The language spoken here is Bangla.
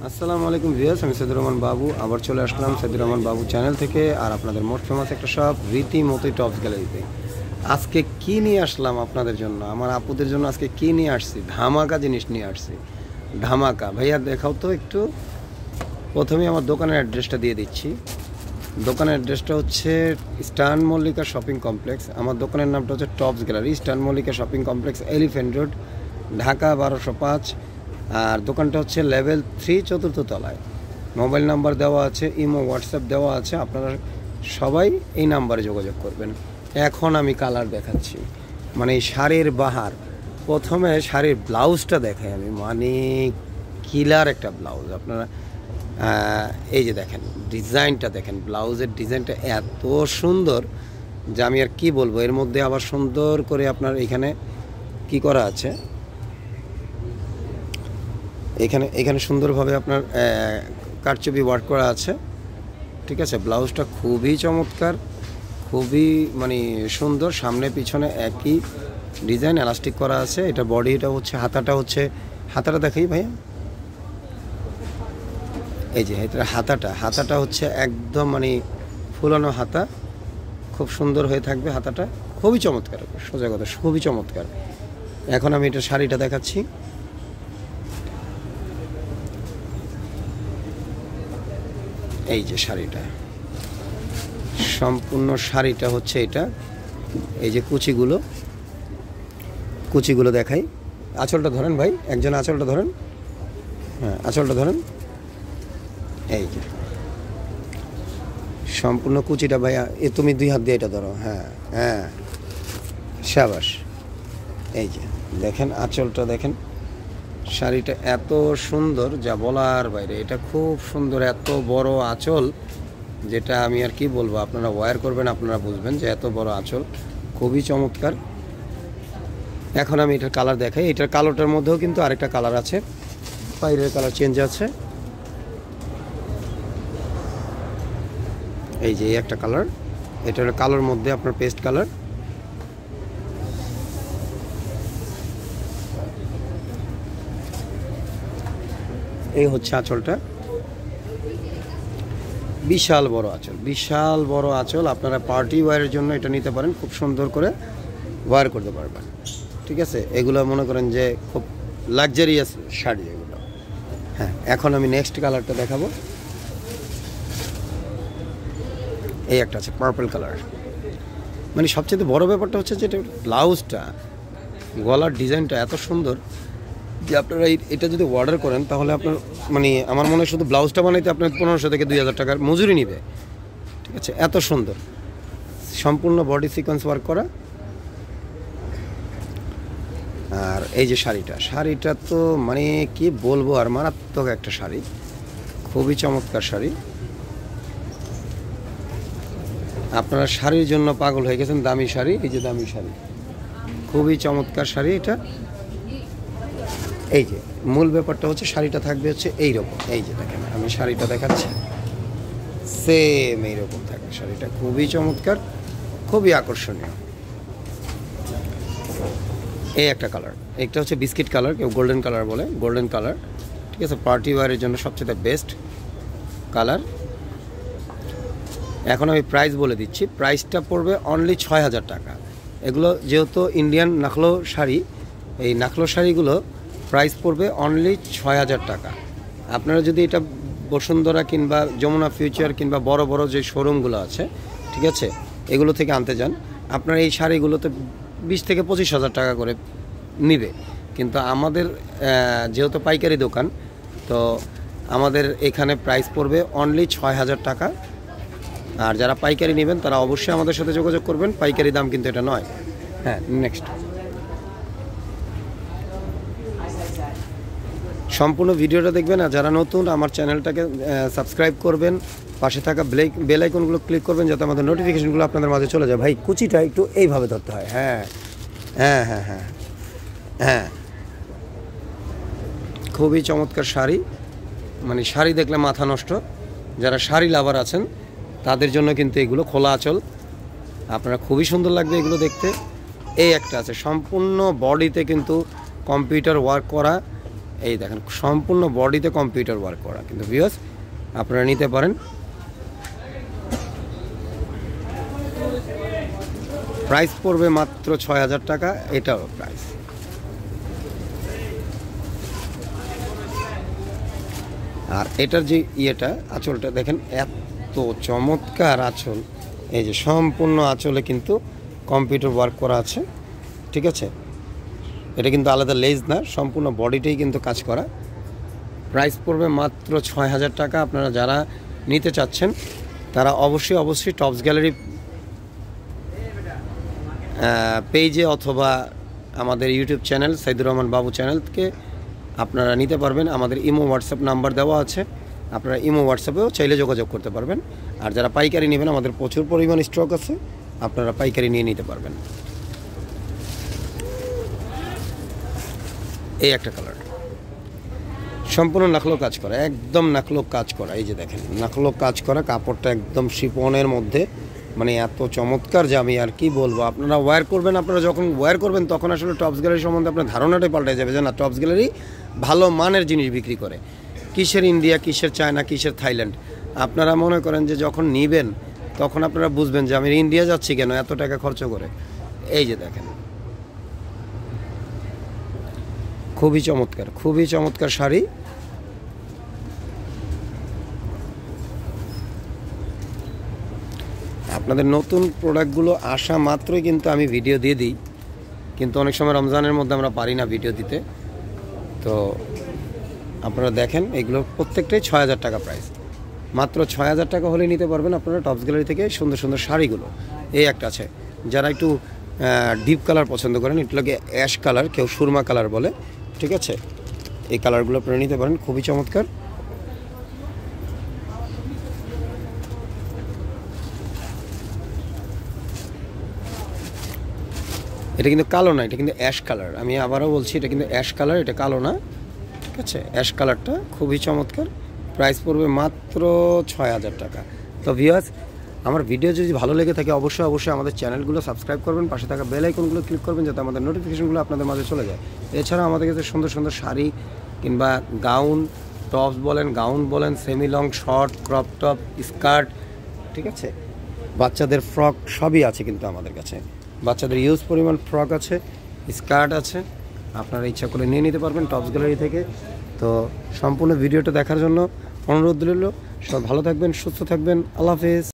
আসসালামু আলাইকুম ভিউয়ার্স, আমি সৈয়দুর রহমান বাবু আবার চলে আসলাম সৈয়দুর রহমান বাবু চ্যানেল থেকে। আর আপনাদের মোস্ট ফেমাস একটা শপ রীতিমতোই টপস গ্যালারিতে আজকে কি নিয়ে আসলাম আপনাদের জন্য, আমার আপুদের জন্য আজকে কি নিয়ে আসছি, ধামাকা জিনিস নিয়ে আসছি। ধামাকা ভাইয়া দেখাও তো একটু। প্রথমেই আমার দোকানের অ্যাড্রেসটা দিয়ে দিচ্ছি। দোকানের অ্যাড্রেসটা হচ্ছে ইস্টার্ন মল্লিকা শপিং কমপ্লেক্স। আমার দোকানের নামটা হচ্ছে tops gallery, eastern Mallika shopping complex, elephant road, Dhaka 1205। আর দোকানটা হচ্ছে লেভেল 3 চতুর্থ তলায়। মোবাইল নাম্বার দেওয়া আছে, ইমো হোয়াটসঅ্যাপ দেওয়া আছে, আপনারা সবাই এই নাম্বারে যোগাযোগ করবেন। এখন আমি কালার দেখাচ্ছি, মানে এই শাড়ির বাহার। প্রথমে শাড়ির ব্লাউজটা দেখাই আমি, মানে কিলার একটা ব্লাউজ। আপনারা এই যে দেখেন ডিজাইনটা, দেখেন ব্লাউজের ডিজাইনটা এত সুন্দর যে আমি আর কি বলবো। এর মধ্যে আবার সুন্দর করে আপনার এখানে কি করা আছে, এখানে সুন্দরভাবে আপনার কারচুপি ওয়ার্ক করা আছে, ঠিক আছে। ব্লাউজটা খুবই চমৎকার, খুবই মানে সুন্দর, সামনে পিছনে একই ডিজাইন, এলাস্টিক করা আছে। এটা বডিটা হচ্ছে, হাতাটা দেখাই ভাইয়া, এই যে এটা হাতাটা হচ্ছে একদম মানে ফুলানো হাতা, খুব সুন্দর হয়ে থাকবে হাতাটা, খুবই চমৎকার, সোজা কথা খুবই চমৎকার। এখন আমি এটা শাড়িটা দেখাচ্ছি। এই যে শাড়িটা, সম্পূর্ণ শাড়িটা হচ্ছে এটা। এই যে কুচিগুলো দেখাই। আঁচলটা ধরেন ভাই, একজন আঁচলটা ধরেন, হ্যাঁ আঁচলটা ধরেন। এই যে সম্পূর্ণ কুচিটা ভাইয়া, তুমি 2 হাত দিয়ে এটা ধরো, হ্যাঁ হ্যাঁ শাবাশ। এই যে দেখেন আঁচলটা দেখেন, শাড়িটা এত সুন্দর যা বলার বাইরে। এটা খুব সুন্দর, এত বড় আঁচল, যেটা আমি আর কি বলবো। আপনারা ওয়্যার করবেন, আপনারা বুঝবেন যে এত বড় আঁচল, খুবই চমৎকার। এখন আমি এটার কালার দেখাই। এটার কালোটার মধ্যেও কিন্তু আরেকটা কালার আছে, বাইরের কালার চেঞ্জ আছে। এই যে একটা কালার, এটার কালোর মধ্যে আপনার পেস্ট কালার। এই হচ্ছে আঁচলটা, বিশাল বড় আঁচল। আপনারা পার্টি ওয়্যারের জন্য এটা নিতে পারেন, খুব সুন্দর করে ওয়্যার করতে পারবেন, ঠিক আছে। এগুলো মনে করেন যে খুব লাক্সারিয়াস শাড়ি এগুলো। হ্যাঁ, এখন আমি নেক্সট কালারটা দেখাবো। এই একটা আছে পার্পল কালার। মানে সবচেয়ে বড় ব্যাপারটা হচ্ছে যে ব্লাউজটা, গলার ডিজাইনটা এত সুন্দর যে আপনারা এটা যদি অর্ডার করেন তাহলে আপনার মানে আমার মনে হয় শুধু ব্লাউজটা বানাইতে আপনার 1500 থেকে 2000 টাকার মজুরি নেবে, ঠিক আছে। এত সুন্দর, সম্পূর্ণ বডি সিকোয়েন্স ওয়ার্ক করা। আর এই যে শাড়িটা তো মানে কি বলবো, আর মারাত্মক একটা শাড়ি, খুবই চমৎকার শাড়ি। আপনারা শাড়ির জন্য পাগল হয়ে গেছেন, দামি শাড়ি, এই যে দামি শাড়ি, খুবই চমৎকার শাড়ি এটা। এই যে মূল ব্যাপারটা হচ্ছে শাড়িটা থাকবে হচ্ছে এইরকম। এই যে দেখেন আমি শাড়িটা দেখাচ্ছি, সেম এইরকম থাকবে শাড়িটা, খুবই চমৎকার, খুবই আকর্ষণীয়। এই একটা কালার, একটা হচ্ছে বিস্কিট কালার, কেউ গোল্ডেন কালার বলে, গোল্ডেন কালার, ঠিক আছে। পার্টি ওয়্যারের জন্য সবচেয়ে বেস্ট কালার। এখন আমি প্রাইস বলে দিচ্ছি, প্রাইসটা পড়বে অনলি 6000 টাকা। এগুলো যেহেতু ইন্ডিয়ান নাখলো শাড়ি, এই নাখলো শাড়িগুলো প্রাইস পড়বে অনলি 6000 টাকা। আপনারা যদি এটা বসুন্ধরা কিংবা যমুনা ফিউচার কিংবা বড় বড় যে শোরুমগুলো আছে, ঠিক আছে, এগুলো থেকে আনতে যান, আপনার এই শাড়িগুলোতে 20 থেকে 25,000 টাকা করে নিবে। কিন্তু আমাদের যেহেতু পাইকারি দোকান, তো আমাদের এখানে প্রাইস পড়বে অনলি 6000 টাকা। আর যারা পাইকারি নেবেন তারা অবশ্যই আমাদের সাথে যোগাযোগ করবেন, পাইকারি দাম কিন্তু এটা নয়। হ্যাঁ, নেক্সট সম্পূর্ণ ভিডিওটা দেখবেন। আর যারা নতুন, আমার চ্যানেলটাকে সাবস্ক্রাইব করবেন, পাশে থাকা বেল আইকনগুলো ক্লিক করবেন যাতে আমাদের নোটিফিকেশনগুলো আপনাদের মাঝে চলে যায়। ভাই কুচিটা একটু এইভাবে ধরতে হয়, হ্যাঁ হ্যাঁ হ্যাঁ হ্যাঁ হ্যাঁ, খুবই চমৎকার শাড়ি, মানে শাড়ি দেখলে মাথা নষ্ট। যারা শাড়ি লাভার আছেন তাদের জন্য কিন্তু এগুলো খোলা আঁচল, আপনারা খুবই সুন্দর লাগবে এগুলো দেখতে। এই একটা আছে সম্পূর্ণ বডিতে কিন্তু কম্পিউটার ওয়ার্ক করা, এই দেখেন সম্পূর্ণ বডিতে কম্পিউটার ওয়ার্ক করা, কিন্তু ভিউয়ার্স আপনারা নিতে পারেন। প্রাইস পড়বে মাত্র ৬,০০০ টাকা, এটাও প্রাইস। আর এটার যে ইয়েটা আঁচলটা দেখেন এত চমৎকার আঁচল, এই যে সম্পূর্ণ আঁচলে কিন্তু কম্পিউটার ওয়ার্ক করা আছে, ঠিক আছে। এটা কিন্তু আলাদা লেজ না, সম্পূর্ণ বডিটাই কিন্তু কাজ করা। প্রাইস পড়বে মাত্র ৬,০০০ টাকা। আপনারা যারা নিতে চাচ্ছেন তারা অবশ্যই টপস গ্যালারি পেজে অথবা আমাদের ইউটিউব চ্যানেল সাইদুর রহমান বাবু চ্যানেল থেকে আপনারা নিতে পারবেন। আমাদের ইমো হোয়াটসঅ্যাপ নাম্বার দেওয়া আছে, আপনারা ইমো হোয়াটসঅ্যাপেও চাইলে যোগাযোগ করতে পারবেন। আর যারা পাইকারি নেবেন আমাদের প্রচুর পরিমাণ স্টক আছে, আপনারা পাইকারি নিয়ে নিতে পারবেন। এই একটা কালার সম্পূর্ণ নাকলো কাজ করা, একদম নাকলো কাজ করা, এই যে দেখেন নাকলো কাজ করা, কাপড়টা একদম শিফনের মধ্যে, মানে এত চমৎকার যে আমি আর কি বলবো। আপনারা ওয়্যার করবেন, আপনারা যখন ওয়্যার করবেন তখন আসলে টপস গ্যালারি সম্বন্ধে আপনার ধারণাটাই পাল্টে যাবে যে না, টপস গ্যালারি ভালো মানের জিনিস বিক্রি করে। কিসের ইন্ডিয়া, কিসের চায়না, কিসের থাইল্যান্ড। আপনারা মনে করেন যে যখন নিবেন তখন আপনারা বুঝবেন যে আমি ইন্ডিয়া যাচ্ছি কেন এত টাকা খরচ করে। এই যে দেখেন খুবই চমৎকার শাড়ি। আপনাদের নতুন প্রোডাক্টগুলো আসা মাত্রই কিন্তু আমি ভিডিও দিয়ে দিই, কিন্তু অনেক সময় রমজানের মধ্যে আমরা পারি না ভিডিও দিতে। তো আপনারা দেখেন এগুলো প্রত্যেকটাই ৬,০০০ টাকা প্রাইস, মাত্র ৬,০০০ টাকা হলে নিতে পারবেন আপনারা টপস গ্যালারি থেকে সুন্দর সুন্দর শাড়িগুলো। এই একটা আছে, যারা একটু ডিপ কালার পছন্দ করেন, এগুলোকে অ্যাশ কালার, কেউ সুরমা কালার বলে, ঠিক আছে। এই কালারগুলো আপনারা নিতে পারেন, খুবই চমৎকার। এটা কিন্তু কালো না, এটা কিন্তু অ্যাশ কালার। আমি আবারও বলছি এটা কিন্তু অ্যাশ কালার, এটা কালো না, ঠিক আছে। অ্যাশ কালারটা খুবই চমৎকার। প্রাইস পড়বে মাত্র ৬,০০০ টাকা। তো ভিউয়ার্স, আমার ভিডিও যদি ভালো লেগে থাকে অবশ্যই আমাদের চ্যানেলগুলো সাবস্ক্রাইব করবেন, পাশে থাকা বেল আইকনগুলো ক্লিক করবেন যাতে আমাদের নোটিফিকেশনগুলো আপনাদের মাঝে চলে যায়। এছাড়া আমাদের কাছে সুন্দর সুন্দর শাড়ি কিংবা গাউন, টপস বলেন, গাউন বলেন, semi long, short, crop top, skirt, ঠিক আছে, বাচ্চাদের ফ্রক সবই আছে কিন্তু আমাদের কাছে। বাচ্চাদের ইউজ পরিমাণ ফ্রক আছে, স্কার্ট আছে, আপনারা ইচ্ছা করে নিয়ে নিতে পারবেন টপস গ্যালারি থেকে। তো সম্পূর্ণ ভিডিওটা দেখার জন্য অনুরোধ রইল। সব ভালো থাকবেন, সুস্থ থাকবেন, আল্লাহ হাফেজ।